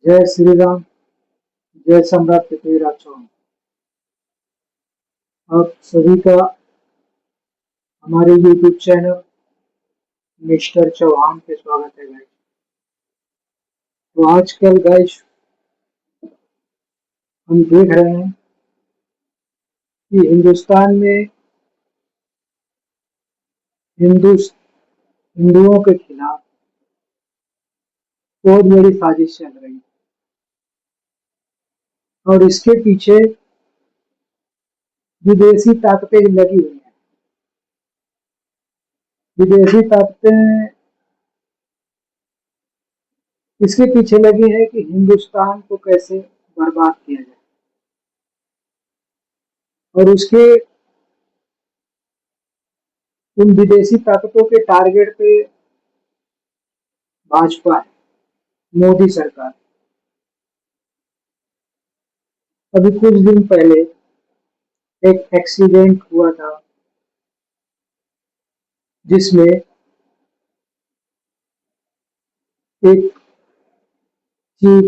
जय श्री राम। जय सम्राट पृथ्वीराज चौहान। आप सभी का हमारे यूट्यूब चैनल मिस्टर चौहान पे स्वागत है गाइस। तो आजकल गाइस हम देख रहे हैं कि हिंदुस्तान में हिंदुओं के खिलाफ बहुत बड़ी साजिश चल रही है और इसके पीछे विदेशी ताकतें लगी हुई हैं। विदेशी ताकतें इसके पीछे लगी है कि हिंदुस्तान को कैसे बर्बाद किया जाए और उसके उन विदेशी ताकतों के टारगेट पे भाजपा है, मोदी सरकार। अभी कुछ दिन पहले एक एक्सीडेंट हुआ था जिसमें एक चीफ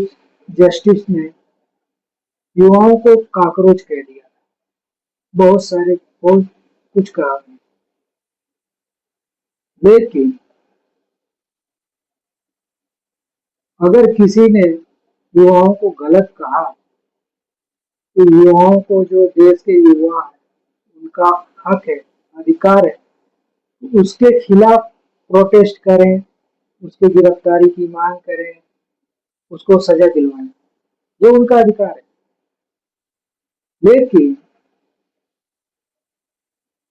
जस्टिस ने युवाओं को कॉकरोच कह दिया। बहुत कुछ कहा, लेकिन अगर किसी ने युवाओं को गलत कहा तो युवाओं को, जो देश के युवा है, उनका हक है, अधिकार है, उसके खिलाफ प्रोटेस्ट करें, उसकी गिरफ्तारी की मांग करें, उसको सजा दिलवाएं, ये उनका अधिकार है। लेकिन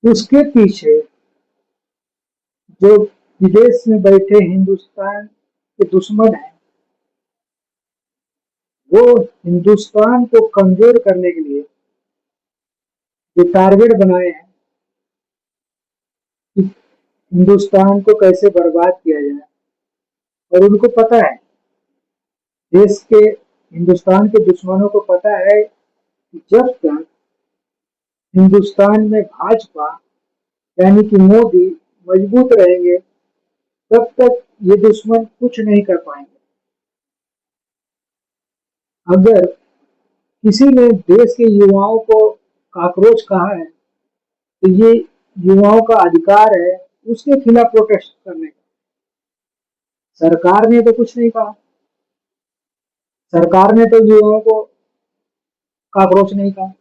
उसके पीछे जो विदेश में बैठे हिंदुस्तान के दुश्मन हैं, वो हिंदुस्तान को कमजोर करने के लिए जो टारगेट बनाए हैं कि हिंदुस्तान को कैसे बर्बाद किया जाए, और उनको पता है, देश के हिंदुस्तान के दुश्मनों को पता है कि जब तक हिंदुस्तान में भाजपा यानी कि मोदी मजबूत रहेंगे, तब तक ये दुश्मन कुछ नहीं कर पाएंगे। अगर किसी ने देश के युवाओं को कॉकरोच कहा है तो ये युवाओं का अधिकार है उसके खिलाफ प्रोटेस्ट करने का। सरकार ने तो कुछ नहीं कहा, सरकार ने तो युवाओं को कॉकरोच नहीं कहा।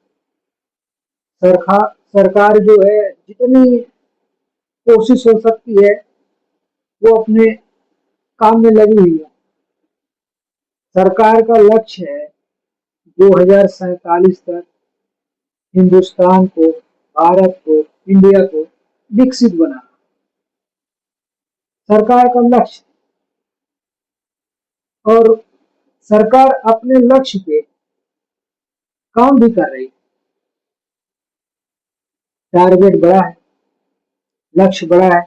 सरकार जो है, जितनी कोशिश हो सकती है वो अपने काम में लगी हुई है। सरकार का लक्ष्य है 2047 तक हिंदुस्तान को, भारत को, इंडिया को विकसित बनाना सरकार का लक्ष्य। और सरकार अपने लक्ष्य पे काम भी कर रही है। टारगेट बड़ा है, लक्ष्य बड़ा है,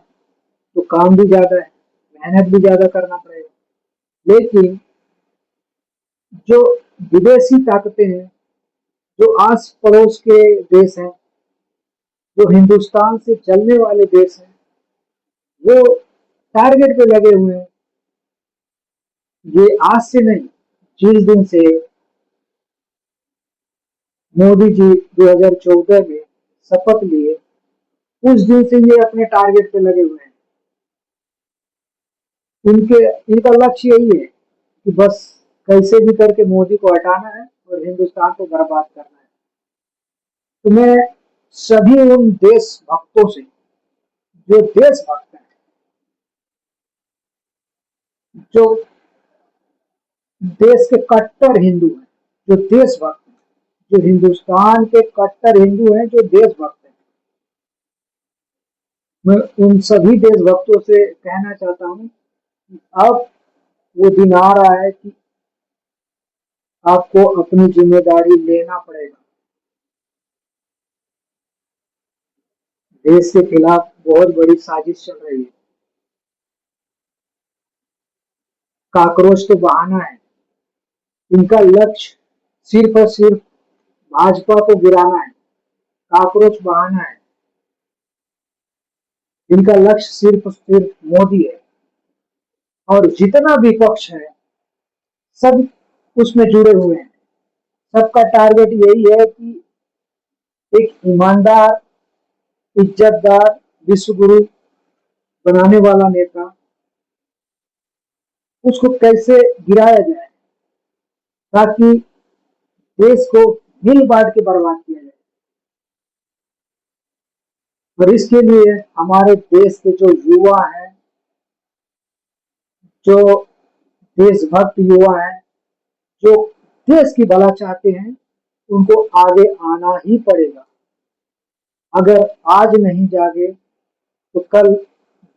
तो काम भी ज्यादा है, मेहनत भी ज्यादा करना पड़ेगा। लेकिन जो विदेशी ताकतें हैं, जो आस पड़ोस के देश हैं, जो हिंदुस्तान से चलने वाले देश हैं, वो टारगेट पे लगे हुए हैं। ये आज से नहीं, जिस दिन से मोदी जी 2014 में शपथ लिए, उस दिन से ये अपने टारगेट पे लगे हुए हैं। इनका लक्ष्य यही है कि बस कैसे भी करके मोदी को हटाना है और हिंदुस्तान को बर्बाद करना है। तो मैं सभी उन देशभक्तों से, जो देशभक्त हैं, जो देश के कट्टर हिंदू हैं, जो देशभक्त हैं, जो हिंदुस्तान के कट्टर हिंदू हैं, जो देशभक्त हैं, मैं उन सभी देशभक्तों से कहना चाहता हूं कि अब वो दिन आ रहा है कि आपको अपनी जिम्मेदारी लेना पड़ेगा। देश के खिलाफ बहुत बड़ी साजिश चल रही है। कॉकरोच तो बहाना है, इनका लक्ष्य सिर्फ और सिर्फ भाजपा को गिराना है। कॉकरोच बहाना है, इनका लक्ष्य सिर्फ और सिर्फ मोदी है। और जितना विपक्ष है, सब उसमें जुड़े हुए हैं। सबका टारगेट यही है कि एक ईमानदार, इज्जतदार, विश्व गुरु बनाने वाला नेता, उसको कैसे गिराया जाए ताकि देश को मिल बांट के बर्बाद किया जाए। और इसके लिए हमारे देश के जो युवा हैं, जो देशभक्त युवा हैं, जो देश की भला चाहते हैं, उनको आगे आना ही पड़ेगा। अगर आज नहीं जागे तो कल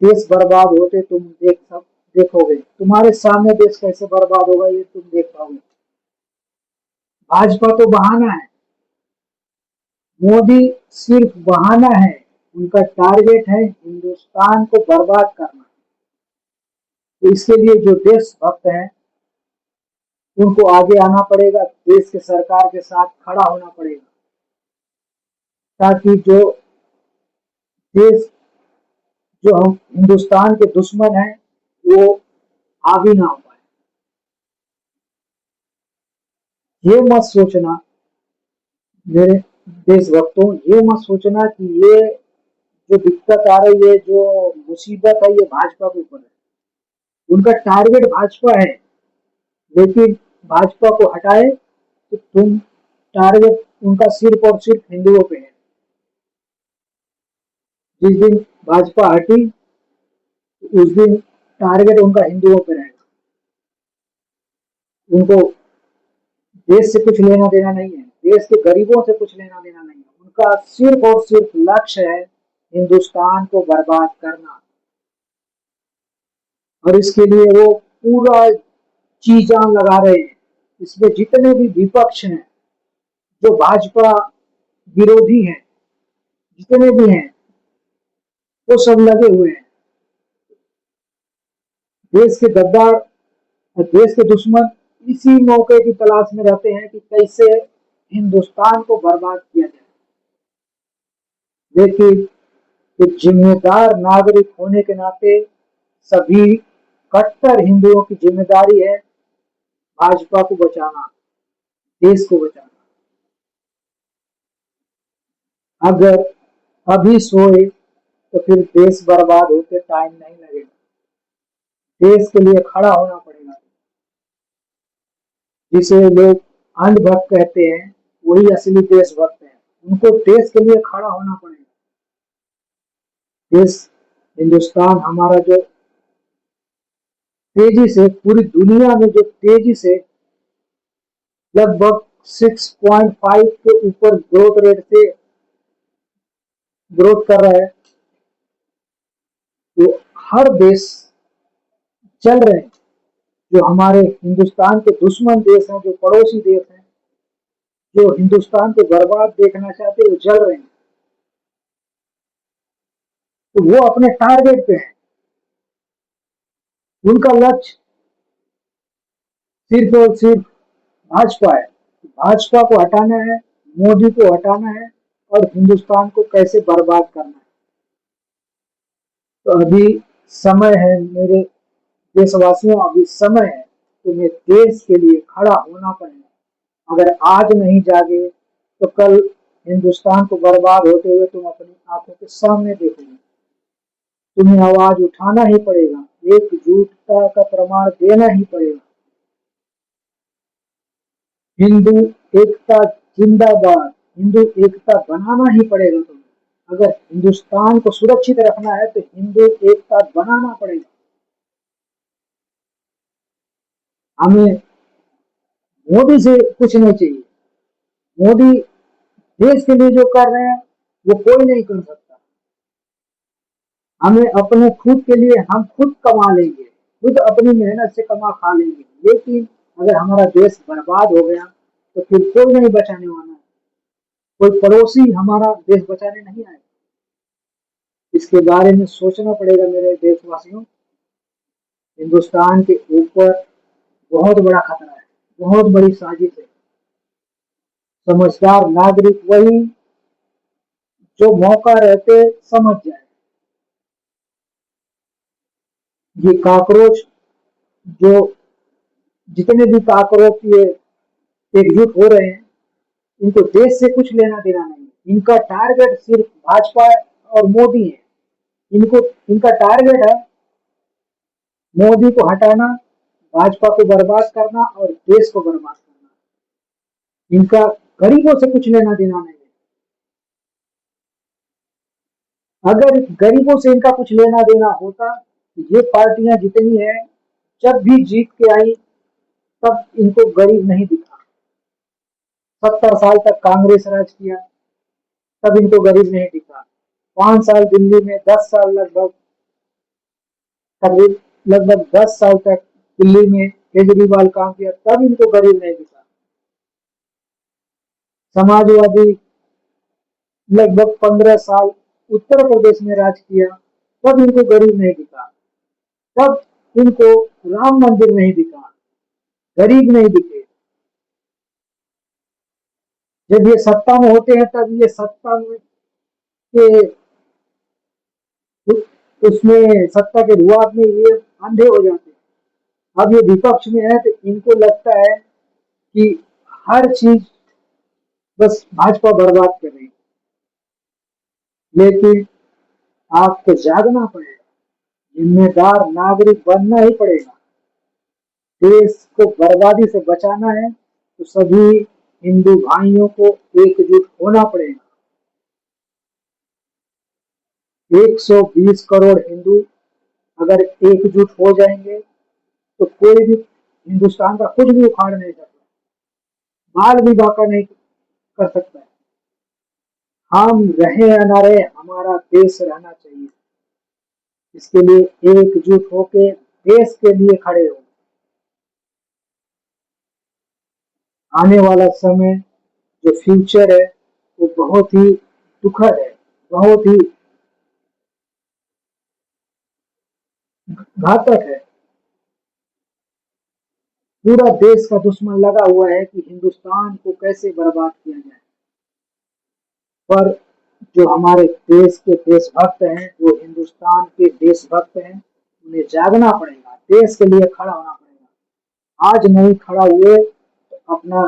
देश बर्बाद होते तुम देखोगे। तुम्हारे सामने देश कैसे बर्बाद होगा ये तुम देख पाओगे। भाजपा तो बहाना है, मोदी सिर्फ बहाना है। उनका टारगेट है हिंदुस्तान को बर्बाद करना। तो इसके लिए जो देशभक्त हैं उनको आगे आना पड़ेगा, देश के सरकार के साथ खड़ा होना पड़ेगा ताकि जो देश, जो हम हिंदुस्तान के दुश्मन हैं, वो हावी ना हो पाए। ये मत सोचना मेरे देशभक्तों, ये मत सोचना कि ये जो दिक्कत आ रही है, जो मुसीबत है, ये भाजपा के ऊपर है। उनका टारगेट भाजपा है, लेकिन भाजपा को हटाए तो तुम टारगेट उनका सिर्फ और सिर्फ हिंदुओं पे है। जिस दिन भाजपा हटी उस दिन टारगेट उनका हिंदुओं पे रहेगा। उनको देश से कुछ लेना देना नहीं है, देश के गरीबों से कुछ लेना देना नहीं है। उनका सिर्फ और सिर्फ लक्ष्य है हिंदुस्तान को बर्बाद करना। और इसके लिए वो पूरा जी जान लगा रहे हैं। इसमें जितने भी विपक्ष हैं, जो भाजपा विरोधी हैं, जितने भी हैं, वो सब लगे हुए हैं। देश के गद्दार और देश के दुश्मन इसी मौके की तलाश में रहते हैं कि कैसे हिंदुस्तान को बर्बाद किया जाए। लेकिन एक जिम्मेदार नागरिक होने के नाते सभी कट्टर हिंदुओं की जिम्मेदारी है भाजपा को बचाना, देश को बचाना। अगर अभी सोए तो फिर देश बर्बाद होते टाइम नहीं लगेगा। देश के लिए खड़ा होना पड़ेगा। जिसे लोग अंधभक्त कहते हैं, वही असली देशभक्त है। उनको देश के लिए खड़ा होना पड़ेगा। देश, हिंदुस्तान हमारा जो तेजी से, पूरी दुनिया में जो तेजी से लगभग 6.5 के ऊपर ग्रोथ रेट से ग्रोथ कर रहा है, तो हर देश चल रहे हैं। जो हमारे हिंदुस्तान के दुश्मन देश हैं, जो पड़ोसी देश हैं, जो हिंदुस्तान को बर्बाद देखना चाहते हैं, वो चल रहे हैं। तो वो अपने टारगेट पे हैं। उनका लक्ष्य सिर्फ और सिर्फ भाजपा है। भाजपा को हटाना है, मोदी को हटाना है और हिंदुस्तान को कैसे बर्बाद करना है। तो अभी समय है मेरे देशवासियों, अभी समय है। तुम्हें देश के लिए खड़ा होना पड़ेगा। अगर आज नहीं जागे तो कल हिंदुस्तान को बर्बाद होते हुए तुम अपनी आंखों के सामने देखोगे। तुम्हें आवाज उठाना ही पड़ेगा, एकजुटता का प्रमाण देना ही पड़ेगा। हिंदू एकता जिंदाबाद, हिंदू एकता बनाना ही पड़ेगा। तुम्हें अगर हिंदुस्तान को सुरक्षित रखना है तो हिंदू एकता बनाना पड़ेगा। हमें मोदी से कुछ नहीं चाहिए। मोदी देश के लिए जो कर रहे हैं वो कोई नहीं कर सकता। हमें अपने खुद के लिए हम खुद कमा लेंगे, खुद अपनी मेहनत से कमा खा लेंगे। लेकिन अगर हमारा देश बर्बाद हो गया तो फिर कोई नहीं बचाने वाला है। कोई पड़ोसी हमारा देश बचाने नहीं आएगा। इसके बारे में सोचना पड़ेगा मेरे देशवासियों। हिंदुस्तान के ऊपर बहुत बड़ा खतरा है, बहुत बड़ी साजिश है। समझदार नागरिक वही जो मौका रहते समझ जाए। ये कॉकरोच जो जितने भी कॉकरोच ये एकजुट हो रहे हैं, इनको देश से कुछ लेना देना नहीं है। इनका टारगेट सिर्फ भाजपा और मोदी है। इनको इनका टारगेट है मोदी को हटाना, भाजपा को बर्बाद करना और देश को बर्बाद करना। इनका गरीबों से कुछ लेना देना नहीं है। अगर गरीबों से इनका कुछ लेना देना होता तो ये पार्टियां जितनी है, जब भी जीत के आई तब इनको गरीब नहीं दिखा। 70 साल तक कांग्रेस राज किया, तब इनको गरीब नहीं दिखा। 5 साल दिल्ली में, 10 साल लगभग 10 साल तक दिल्ली में केजरीवाल काम किया, तब इनको गरीब नहीं दिखा। समाजवादी लगभग 15 साल उत्तर प्रदेश में राज किया, तब इनको गरीब नहीं दिखा। तब इनको राम मंदिर नहीं दिखा, गरीब नहीं दिखे। जब ये सत्ता में होते हैं तब ये सत्ता में के उसमें सत्ता के रुआब में ये अंधे हो जाते हैं। अब ये विपक्ष में है तो इनको लगता है कि हर चीज बस भाजपा बर्बाद कर रही है। लेकिन आपको जागना पड़ेगा, जिम्मेदार नागरिक बनना ही पड़ेगा। देश को बर्बादी से बचाना है तो सभी हिंदू भाइयों को एकजुट होना पड़ेगा। 120 करोड़ हिंदू अगर एकजुट हो जाएंगे तो कोई भी हिंदुस्तान का कुछ भी उखाड़ नहीं सकता, बाल भी बांका नहीं कर सकता है। हम रहे या ना रहे, हमारा देश रहना चाहिए। इसके लिए एकजुट होके देश के लिए खड़े हो। आने वाला समय जो फ्यूचर है वो बहुत ही दुखद है, बहुत ही घातक है। पूरा देश का दुश्मन लगा हुआ है कि हिंदुस्तान को कैसे बर्बाद किया जाए। पर जो हमारे देश के देशभक्त हैं, जो हिंदुस्तान के देशभक्त हैं, उन्हें जागना पड़ेगा, देश के लिए खड़ा होना पड़ेगा। आज नहीं खड़ा हुए तो अपना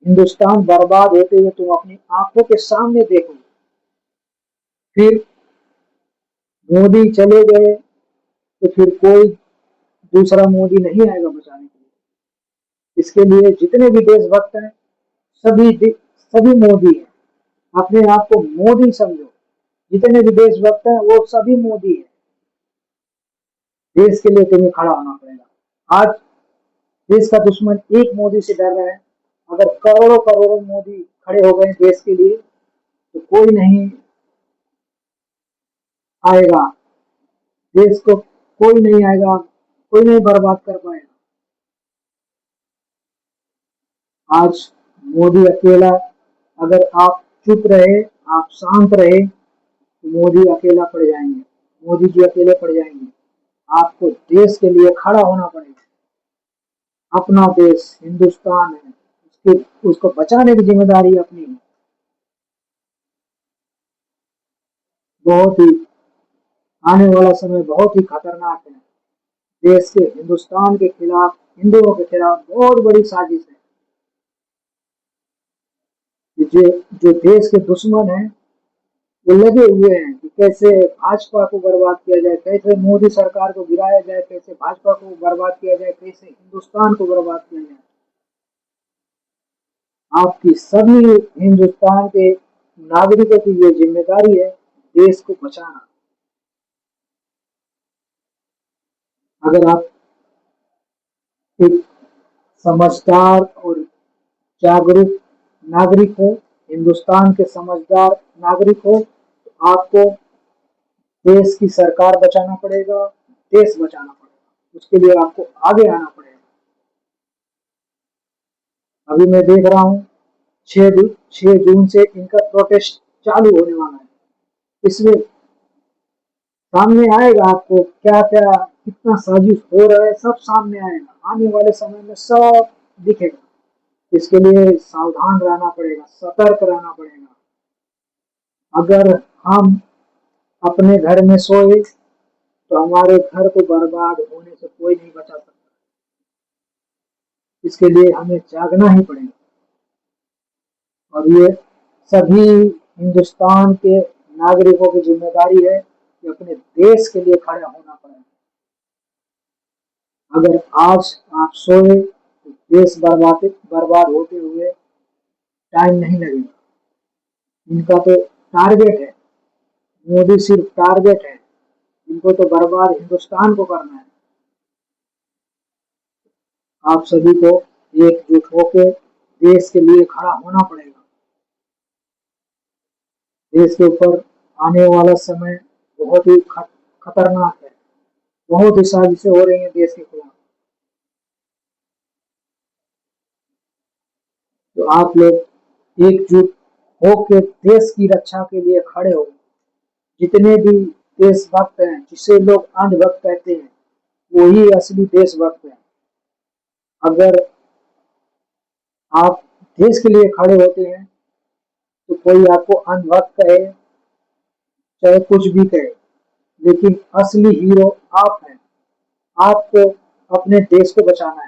हिंदुस्तान बर्बाद होते हुए तुम अपनी आंखों के सामने देखो। फिर मोदी चले गए तो फिर कोई दूसरा मोदी नहीं आएगा बचाने के लिए। इसके लिए जितने भी देशभक्त हैं, सभी मोदी हैं। अपने आप को मोदी समझो। जितने भी देशभक्त हैं वो सभी मोदी हैं। देश के लिए तुम्हें खड़ा होना पड़ेगा। आज देश का दुश्मन एक मोदी से डर रहा है। अगर करोड़ों करोड़ों मोदी खड़े हो गए देश के लिए तो कोई नहीं आएगा, देश को कोई नहीं आएगा, कोई नहीं बर्बाद कर पाएगा। आज मोदी अकेला, अगर आप चुप रहे, आप शांत रहे तो मोदी अकेला पड़ जाएंगे, मोदी जी अकेले पड़ जाएंगे। आपको देश के लिए खड़ा होना पड़ेगा। अपना देश हिंदुस्तान है, उसको बचाने की जिम्मेदारी अपनी है। बहुत ही आने वाला समय बहुत ही खतरनाक है। देश के हिंदुस्तान के खिलाफ, हिंदुओं के खिलाफ बहुत बड़ी साजिश है। जो देश के दुश्मन हैं वो लगे हुए हैं कि कैसे भाजपा को बर्बाद किया जाए, कैसे मोदी सरकार को गिराया जाए, कैसे भाजपा को बर्बाद किया जाए, कैसे हिंदुस्तान को बर्बाद किया जाए। आपकी सभी हिंदुस्तान के नागरिकों की ये जिम्मेदारी है देश को बचाना। अगर आप एक समझदार और जागरूक नागरिक हो, हिंदुस्तान के समझदार नागरिक हो, तो आपको देश की सरकार बचाना पड़ेगा, देश बचाना पड़ेगा। उसके लिए आपको आगे आना पड़ेगा। अभी मैं देख रहा हूँ 6 जून से इनका प्रोटेस्ट चालू होने वाला है। इसमें सामने आएगा आपको क्या क्या कितना साजिश हो रहा है, सब सामने आएगा। आने वाले समय में सब दिखेगा। इसके लिए सावधान रहना पड़ेगा, सतर्क रहना पड़ेगा। अगर हम अपने घर में सोए तो हमारे घर को बर्बाद होने से कोई नहीं बचा सकता। इसके लिए हमें जागना ही पड़ेगा। और ये सभी हिंदुस्तान के नागरिकों की जिम्मेदारी है कि अपने देश के लिए खड़ा होना पड़ेगा। अगर आज आप सोए तो देश बर्बाद होते हुए टाइम नहीं लगेगा। इनका तो टारगेट है, मोदी सिर्फ टारगेट है, इनको तो बर्बाद हिंदुस्तान को करना है। आप सभी को एकजुट होकर देश के लिए खड़ा होना पड़ेगा। देश के ऊपर आने वाला समय बहुत ही खतरनाक है। बहुत ही साजिशें हो रही हैं देश के खिलाफ। तो आप लोग एकजुट होकर देश की रक्षा के लिए खड़े हो। जितने भी देशभक्त हैं, जिसे लोग अंधभक्त कहते हैं, वही असली देशभक्त हैं। अगर आप देश के लिए खड़े होते हैं तो कोई आपको अंधभक्त कहे चाहे कुछ भी कहे, लेकिन असली हीरो आप हैं। आपको अपने देश को बचाना है।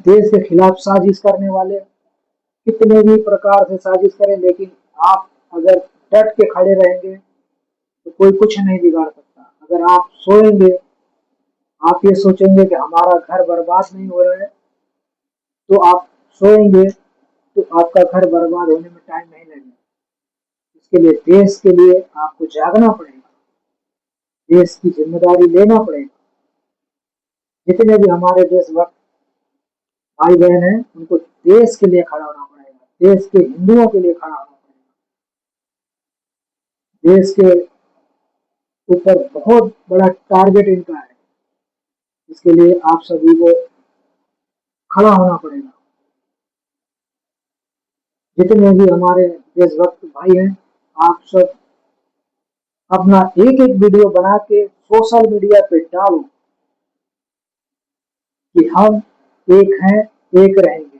देश के खिलाफ साजिश करने वाले कितने भी प्रकार से साजिश करें, लेकिन आप अगर डट के खड़े रहेंगे तो कोई कुछ नहीं बिगाड़ सकता। अगर आप सोएंगे, आप ये सोचेंगे कि हमारा घर बर्बाद नहीं हो रहा है, तो आप सोएंगे तो आपका घर बर्बाद होने में टाइम नहीं लगेगा। इसके लिए देश के लिए आपको जागना पड़ेगा, देश की जिम्मेदारी लेना पड़ेगा। जितने भी हमारे देशभक्त भाई बहन हैं, उनको देश के लिए खड़ा होना पड़ेगा, देश के हिंदुओं के लिए खड़ा होना पड़ेगा। देश के ऊपर बहुत बड़ा टारगेट इनका है, इसके लिए आप सभी को खड़ा होना पड़ेगा। जितने भी हमारे देशभक्त भाई हैं, आप सब अपना एक एक वीडियो बना के सोशल मीडिया पे डालो कि हम एक हैं, एक रहेंगे।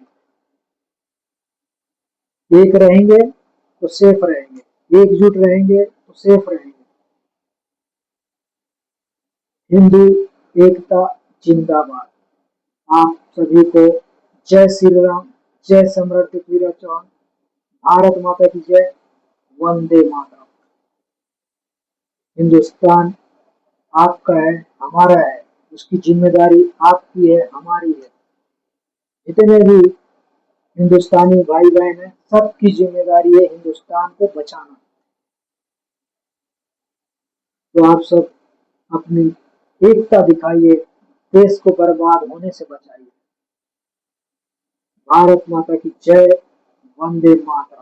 एक रहेंगे तो सेफ रहेंगे, एकजुट रहेंगे तो सेफ रहेंगे। हिंदू एकता जिंदाबाद। आप सभी को जय श्री राम, जय सम्राट पृथ्वीराज चौहान, भारत माता की जय, वंदे मातरम। हिंदुस्तान आपका है, हमारा है, उसकी जिम्मेदारी आपकी है, हमारी है। जितने भी हिंदुस्तानी भाई बहन है, सबकी जिम्मेदारी है हिंदुस्तान को बचाना। तो आप सब अपनी एकता दिखाइए, देश को बर्बाद होने से बचाइए। भारत माता की जय, वंदे मातरम।